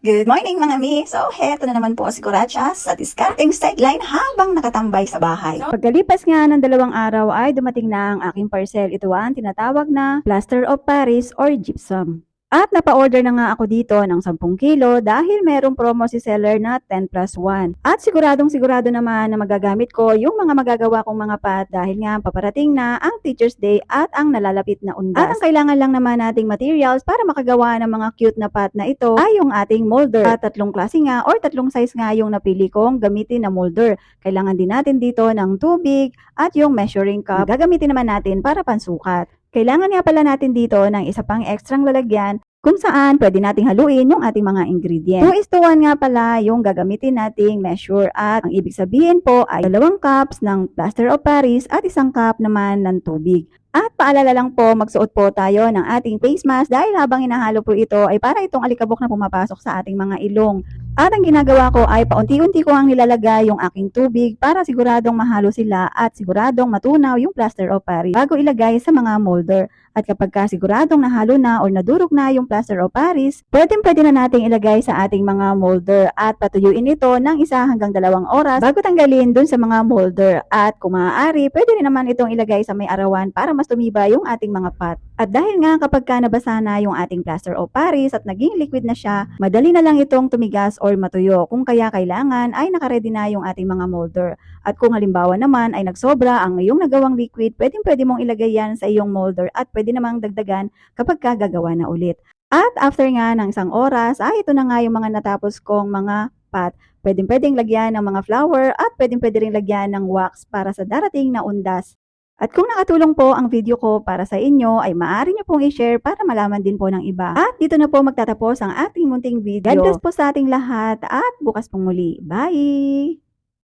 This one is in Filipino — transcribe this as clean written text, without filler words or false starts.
Good morning mga mi! So, heto na naman po si Kuratsa sa discarding sideline habang nakatambay sa bahay. Pagkalipas nga ng 2 araw ay dumating na ang aking parcel. Ito ang tinatawag na plaster of Paris or gypsum. At napa-order na nga ako dito ng 10 kilo dahil merong promo si seller na 10+1. At sigurado naman na magagamit ko yung mga magagawa kong mga pot dahil nga paparating na ang Teacher's Day at ang nalalapit na undas. At ang kailangan lang naman nating materials para makagawa ng mga cute na pot na ito ay yung ating molder. At 3 klase nga or 3 size nga yung napili kong gamitin na molder. Kailangan din natin dito ng tubig at yung measuring cup. Gagamitin naman natin para pansukat. Kailangan nga pala natin dito ng isa pang ekstrang lalagyan kung saan pwede nating haluin yung ating mga ingredients. 2:1 nga pala yung gagamitin nating measure at ang ibig sabihin po ay 2 cups ng plaster of Paris at 1 cup naman ng tubig. At paalala lang po, magsuot po tayo ng ating face mask dahil habang hinahalo po ito ay para itong alikabok na pumapasok sa ating mga ilong. At ang ginagawa ko ay paunti-unti ko ang nilalagay yung aking tubig para siguradong mahalo sila at siguradong matunaw yung plaster of Paris bago ilagay sa mga molder. At kapag siguradong nahalo na o nadurog na yung plaster of Paris, pwede na nating ilagay sa ating mga molder at patuyuin ito ng 1 hanggang 2 oras bago tanggalin dun sa mga molder. At kung maaari, pwede rin naman itong ilagay sa may arawan para mas tumiba yung ating mga pot. At dahil nga kapag nabasa na yung ating plaster of Paris at naging liquid na siya, madali na lang itong tumigas or matuyo. Kung kaya kailangan ay nakaredy na yung ating mga molder. At kung halimbawa naman ay nagsobra ang iyong nagawang liquid, pwede mong ilagay yan sa iyong molder at pwede namang dagdagan kapag gagawa na ulit. At after nga ng 1 oras, ito na nga yung mga natapos kong mga pot. Pwedeng lagyan ng mga flower at pwede rin lagyan ng wax para sa darating na undas. At kung nakatulong po ang video ko para sa inyo, ay maaari nyo pong i-share para malaman din po ng iba. At dito na po magtatapos ang ating munting video. God bless po sa ating lahat at bukas pong muli. Bye!